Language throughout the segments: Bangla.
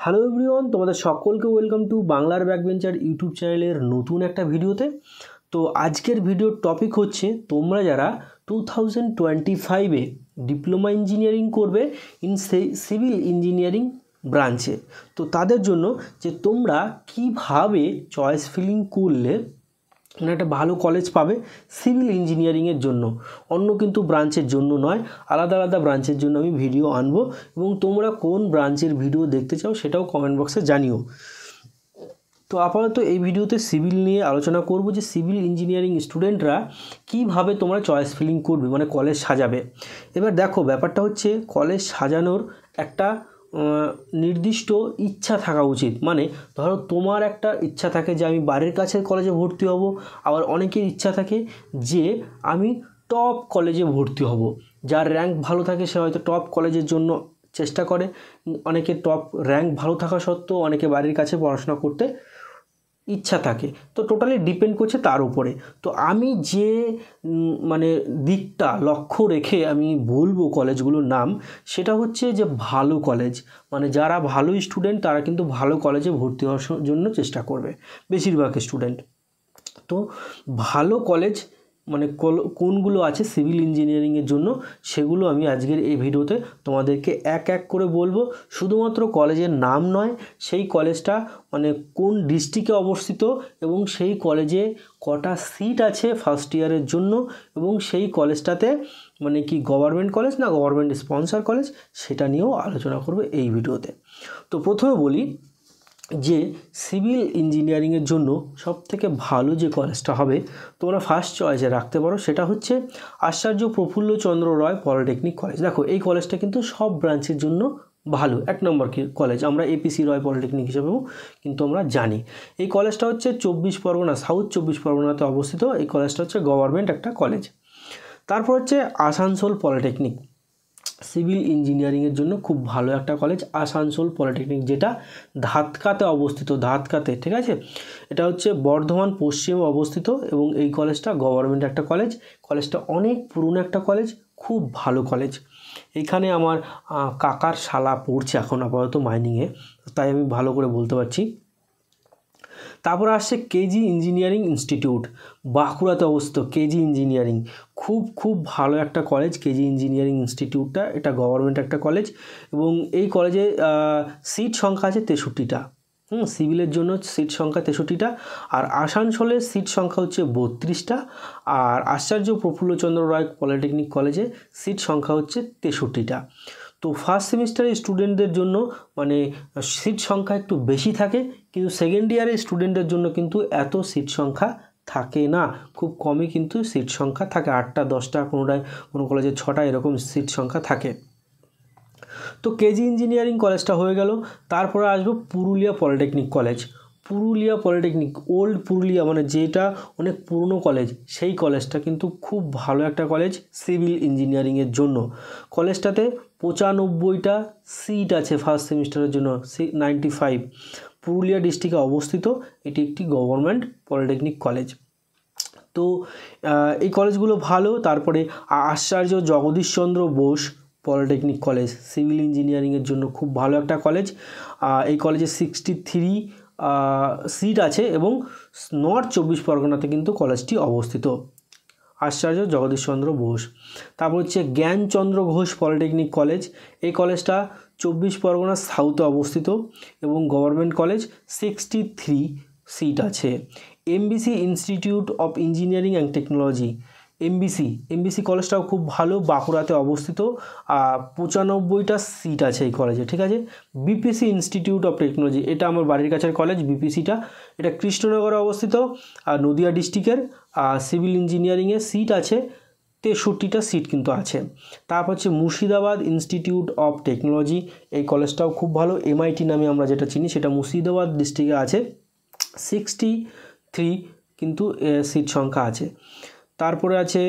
হ্যালো এভরিওয়ান, তোমাদের সকলকে ওয়েলকাম টু বাংলার ব্যাকবেঞ্চার ইউটিউব চ্যানেলের নতুন একটা ভিডিওতে। তো আজকের ভিডিওর টপিক হচ্ছে তোমরা যারা 2025-এ ডিপ্লোমা ইঞ্জিনিয়ারিং করবে ইন সিভিল ইঞ্জিনিয়ারিং ব্রাঞ্চে, তো তাদের জন্য যে তোমরা কিভাবে চয়েস ফিলিং করলে মানে একটা ভালো কলেজ পাবে সিভিল ইঞ্জিনিয়ারিংয়ের জন্য, অন্য কিন্তু ব্রাঞ্চের জন্য নয়, আলাদা আলাদা ব্রাঞ্চের জন্য আমি ভিডিও আনবো এবং তোমরা কোন ব্রাঞ্চের ভিডিও দেখতে চাও সেটাও কমেন্ট বক্সে জানিও। তো আপাতত এই ভিডিওতে সিভিল নিয়ে আলোচনা করব যে সিভিল ইঞ্জিনিয়ারিং স্টুডেন্টরা কিভাবে তোমরা চয়েস ফিলিং করবে, মানে কলেজ সাজাবে। এবার দেখো, ব্যাপারটা হচ্ছে কলেজ সাজানোর একটা নির্দিষ্ট ইচ্ছা থাকা উচিত। মানে ধরো তোমার একটা ইচ্ছা থাকে যে আমি বাড়ির কাছের কলেজে ভর্তি হব, আবার অনেকের ইচ্ছা থাকে যে আমি টপ কলেজে ভর্তি হব। যার র্যাঙ্ক ভালো থাকে সে হয়তো টপ কলেজের জন্য চেষ্টা করে, অনেকে টপ র্যাঙ্ক ভালো থাকা সত্ত্বেও অনেকে বাড়ির কাছে পড়াশোনা করতে ইচ্ছা থাকে। তো টোটালি ডিপেন্ড করছে তার উপরে। তো আমি যে মানে দিকটা লক্ষ্য রেখে আমি বলবো কলেজগুলোর নাম, সেটা হচ্ছে যে ভালো কলেজ, মানে যারা ভালো স্টুডেন্ট তারা কিন্তু ভালো কলেজে ভর্তি হওয়ার জন্য চেষ্টা করবে বেশিরভাগ স্টুডেন্ট। তো ভালো কলেজ মানে কোনগুলো আছে সিভিল ইঞ্জিনিয়ারিংয়ের জন্য, সেগুলো আমি আজকের এই ভিডিওতে তোমাদেরকে এক এক করে বলবো। শুধুমাত্র কলেজের নাম নয়, সেই কলেজটা মানে কোন ডিস্ট্রিক্টে অবস্থিত এবং সেই কলেজে কটা সিট আছে ফার্স্ট ইয়ারের জন্য, এবং সেই কলেজটাতে মানে কি গভর্নমেন্ট কলেজ না গভর্নমেন্ট স্পন্সর কলেজ, সেটা নিয়েও আলোচনা করবো এই ভিডিওতে। তো প্রথমে বলি যে সিভিল ইঞ্জিনিয়ারিংয়ের জন্য সবথেকে ভালো যে কলেজটা হবে তোমরা ফার্স্ট চয়েসে রাখতে পারো, সেটা হচ্ছে আচার্য প্রফুল্লচন্দ্র রায় পলিটেকনিক কলেজ। দেখো, এই কলেজটা কিন্তু সব ব্রাঞ্চের জন্য ভালো, এক নম্বর কলেজ। আমরা এপিসি রয় পলিটেকনিক হিসেবেও কিন্তু আমরা জানি। এই কলেজটা হচ্ছে 24 পরগনা, সাউথ 24 পরগনাতে অবস্থিত। এই কলেজটা হচ্ছে গভর্নমেন্ট একটা কলেজ। তারপর হচ্ছে আসানসোল পলিটেকনিক, সিভিল ইঞ্জিনিয়ারিংয়ের জন্য খুব ভালো একটা কলেজ আসানসোল পলিটেকনিক, যেটা ধাতকাতে অবস্থিত। ধাতকাতে, ঠিক আছে, এটা হচ্ছে বর্ধমান পশ্চিমে অবস্থিত এবং এই কলেজটা গভর্নমেন্ট একটা কলেজ। কলেজটা অনেক পুরনো একটা কলেজ, খুব ভালো কলেজ। এইখানে আমার কাকার শালা পড়ছে এখন আপাতত মাইনিংয়ে, তাই আমি ভালো করে বলতে পারছি। তারপরে আসছে কেজি ইঞ্জিনিয়ারিং ইনস্টিটিউট, বাঁকুড়াতে অবস্থিত। কেজি ইঞ্জিনিয়ারিং খুব ভালো একটা কলেজ কেজি ইঞ্জিনিয়ারিং ইনস্টিটিউটটা, এটা গভর্নমেন্ট একটা কলেজ এবং এই কলেজে সিট সংখ্যা আছে 63টা। সিভিলের জন্য সিট সংখ্যা 63টা, আর আসানসোলের সিট সংখ্যা হচ্ছে 32টা, আর আচার্য প্রফুল্লচন্দ্র রায় পলিটেকনিক কলেজে সিট সংখ্যা হচ্ছে 63টা। তো ফার্স্ট সেমিস্টারের স্টুডেন্টদের জন্য মানে সিট সংখ্যা একটু বেশি থাকে, কিন্তু সেকেন্ড ইয়ারের স্টুডেন্টের জন্য কিন্তু এত সিট সংখ্যা থাকে না, খুব কমই কিন্তু সিট সংখ্যা থাকে, 8টা 10টা, কোনো কলেজে 6টা এরকম সিট সংখ্যা থাকে। তো কেজি ইঞ্জিনিয়ারিং কলেজটা হয়ে গেল। তারপরে আসবো Purulia polytechnic college. Purulia polytechnic, old Purulia, মানে যেটা অনেক পুরনো কলেজ, সেই কলেজটা কিন্তু খুব ভালো একটা কলেজ সিভিল ইঞ্জিনিয়ারিংয়ের জন্য। কলেজটাতে 95টা সিট আছে ফার্স্ট সেমিস্টারের জন্য, 95। পুরুলিয়া ডিস্ট্রিক্টে অবস্থিত, এটি একটি গভর্নমেন্ট পলিটেকনিক কলেজ। তো এই কলেজগুলো ভালো। তারপরে Acharya Jagadish Chandra Bose polytechnic college, civil ইঞ্জিনিয়ারিংয়ের জন্য খুব ভালো একটা কলেজ। এই কলেজে 63 সিট আছে এবং নর্থ 24 পরগনাতে কিন্তু কলেজটি অবস্থিত, আচার্য জগদীশচন্দ্র বোস। তারপর হচ্ছে জ্ঞানচন্দ্র ঘোষ পলিটেকনিক কলেজ, এই কলেজটা 24 পরগনা সাউথে অবস্থিত এবং গভর্নমেন্ট কলেজ, 63 সিট আছে। MBC institute of engineering and technology, MBC কলেজটাও খুব ভালো, বাঁকুড়াতে অবস্থিত, 95টা সিট আছে এই কলেজে, ঠিক আছে। বিপিসি ইনস্টিটিউট অফ টেকনোলজি, এটা আমার বাড়ির কাছের কলেজ বিপিসিটা, এটা কৃষ্ণনগরে অবস্থিত আর নদিয়া ডিস্ট্রিক্টের। সিভিল ইঞ্জিনিয়ারিংয়ে সিট আছে 63টা সিট কিন্তু আছে। তারপর হচ্ছে মুর্শিদাবাদ ইনস্টিটিউট অফ টেকনোলজি, এই কলেজটাও খুব ভালো, এমআইটি নামে আমরা যেটা চিনি, সেটা মুর্শিদাবাদ ডিস্ট্রিক্টে আছে, 63 কিন্তু সিট সংখ্যা আছে। তারপরে আছে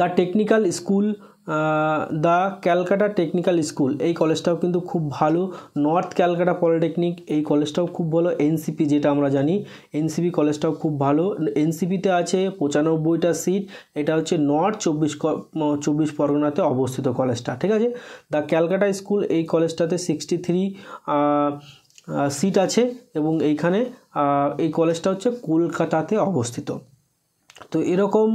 the technical school the Calcutta technical school, এই কলেজটাও কিন্তু খুব ভালো। নর্থ ক্যালকাটা পলিটেকনিক, এই কলেজটাও খুব ভালো। এনসিপি যেটা আমরা জানি, এনসিপি কলেজটাও খুব ভালো। এনসিপিতে আছে 95টা সিট, এটা হচ্ছে নর্থ 24 পরগনাতে অবস্থিত কলেজটা, ঠিক আছে। দ্য ক্যালকাটা স্কুল, এই কলেজটাতে 63 সিট আছে এবং এইখানে এই কলেজটা হচ্ছে কলকাতাতে অবস্থিত। তো এরকম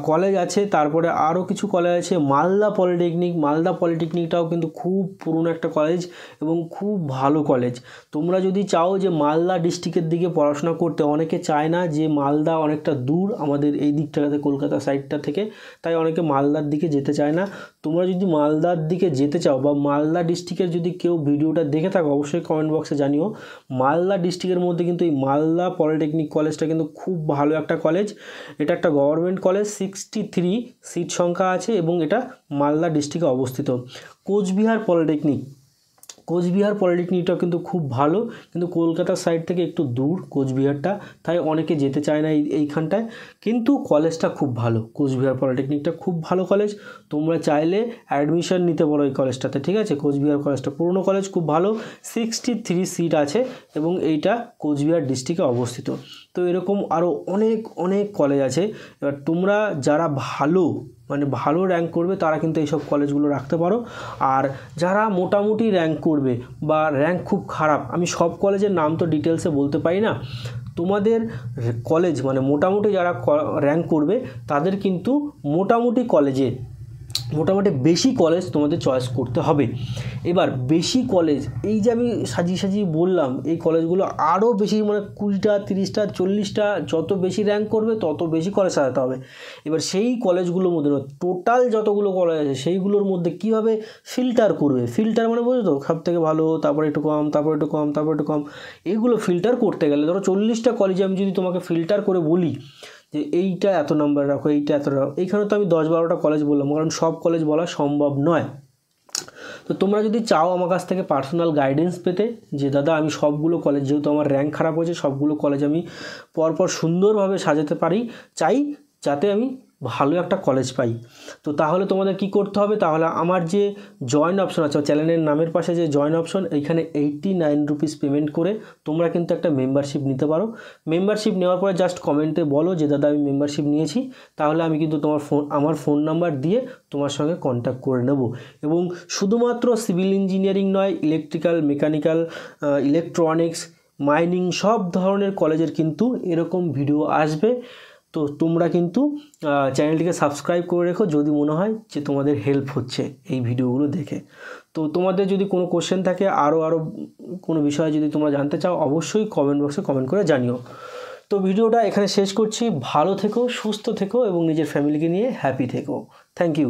কলেজ আছে। তারপরে আরও কিছু কলেজ আছে, মালদা পলিটেকনিক, মালদা পলিটেকনিকটাও কিন্তু খুব পুরনো একটা কলেজ এবং খুব ভালো কলেজ। তোমরা যদি চাও যে মালদা ডিস্ট্রিক্টের দিকে পড়াশোনা করতে, অনেকে চায় না যে মালদা অনেকটা দূর আমাদের এই দিকটাতে কলকাতা সাইডটা থেকে, তাই অনেকে মালদার দিকে যেতে চায় না। তোমরা যদি মালদার দিকে যেতে চাও বা মালদা ডিস্ট্রিক্টের যদি কেউ ভিডিওটা দেখে থাকো অবশ্যই কমেন্ট বক্সে জানিও। মালদা ডিস্ট্রিক্টের মধ্যে কিন্তু এই মালদা পলিটেকনিক কলেজটা কিন্তু খুব ভালো একটা কলেজ। এটা একটা গভর্নমেন্ট কলেজ, 63 সিট সংখ্যা আছে এবং এটা মালদা ডিস্ট্রিক্টে অবস্থিত। কোচবিহার পলিটেকনিক, কোচবিহার পলিটেকনিকটা কিন্তু খুব ভালো, কিন্তু কলকাতার সাইড থেকে একটু দূর কোচবিহারটা, তাই অনেকে যেতে চায় না এইখানটায়, কিন্তু কলেজটা খুব ভালো। কোচবিহার পলিটেকনিকটা খুব ভালো কলেজ, তোমরা চাইলে অ্যাডমিশন নিতে পারো এই কলেজটাতে, ঠিক আছে। কোচবিহার কলেজটা পুরনো কলেজ, খুব ভালো, 63 সিট আছে এবং এইটা কোচবিহার ডিস্ট্রিক্টে অবস্থিত। তো এরকম আরও অনেক অনেক কলেজ আছে। এবার তোমরা যারা ভালো র্যাঙ্ক করবে তারা কিন্তু এইসব কলেজগুলো রাখতে পারো। আর যারা মোটামুটি র্যাঙ্ক করবে বা র্যাঙ্ক খুব খারাপ, আমি সব কলেজের নাম তো ডিটেলসে বলতে পারি না, তোমাদের কলেজ মানে মোটামুটি যারা র্যাঙ্ক করবে তাদের কিন্তু মোটামুটি বেশি কলেজ তোমাদের চয়েস করতে হবে। এবার বেশি কলেজ, এই যে আমি সাজিয়ে বললাম, এই কলেজগুলো আরও বেশি, মানে 20টা 30টা 40টা, যত বেশি র্যাঙ্ক করবে তত বেশি কলেজ সাজাতে হবে। এবার সেই কলেজগুলোর মধ্যে টোটাল যতগুলো কলেজ আছে সেইগুলোর মধ্যে কীভাবে ফিল্টার করবে, ফিল্টার মানে বোঝো তো, সব থেকে ভালো, তারপরে একটু কম, তারপরে একটু কম, তারপরে একটু কম, এগুলো ফিল্টার করতে গেলে ধরো 40টা কলেজে আমি যদি তোমাকে ফিল্টার করে বলি যে এইটা এত নাম্বার রাখো, এইটা এত রাখো, এইখানে তো আমি 10-12টা কলেজ বললাম, কারণ সব কলেজ বলা সম্ভব নয়। তো তোমরা যদি চাও আমার কাছ থেকে পার্সোনাল গাইডেন্স পেতে, যে দাদা আমি সবগুলো কলেজ, যেহেতু আমার র্যাঙ্ক খারাপ হয়েছে, সবগুলো কলেজ আমি পরপর সুন্দরভাবে সাজাতে চাই যাতে আমি ভালো একটা কলেজ পাই, তো তাহলে তোমাদের কি করতে হবে, তাহলে আমার যে জয়েন অপশন আছে, চ্যানেলের নামের পাশে যে জয়েন অপশন, এইখানে 89 রুপিস পেমেন্ট করে তোমরা কিন্তু একটা মেম্বারশিপ নিতে পারো। মেম্বারশিপ নেওয়ার পরে জাস্ট কমেন্টে বলো যে দাদা আমি মেম্বারশিপ নিয়েছি, তাহলে আমি কিন্তু আমার ফোন নাম্বার দিয়ে তোমার সঙ্গে কন্ট্যাক্ট করে নেব। এবং শুধুমাত্র সিভিল ইঞ্জিনিয়ারিং নয়, ইলেকট্রিক্যাল, মেকানিক্যাল, ইলেকট্রনিক্স, মাইনিং, সব ধরনের কলেজের কিন্তু এরকম ভিডিও আসবে। তো তোমরা কিন্তু চ্যানেলটিকে সাবস্ক্রাইব করে রেখো যদি মনে হয় যে তোমাদের হেল্প হচ্ছে এই ভিডিওগুলো দেখে। তো তোমাদের যদি কোনো কোশ্চেন থাকে, আরও কোনো বিষয়ে যদি তোমরা জানতে চাও, অবশ্যই কমেন্ট বক্সে কমেন্ট করে জানিও। তো ভিডিওটা এখানে শেষ করছি। ভালো থেকো, সুস্থ থেকো এবং নিজের ফ্যামিলিকে নিয়ে হ্যাপি থেকো। Thank you.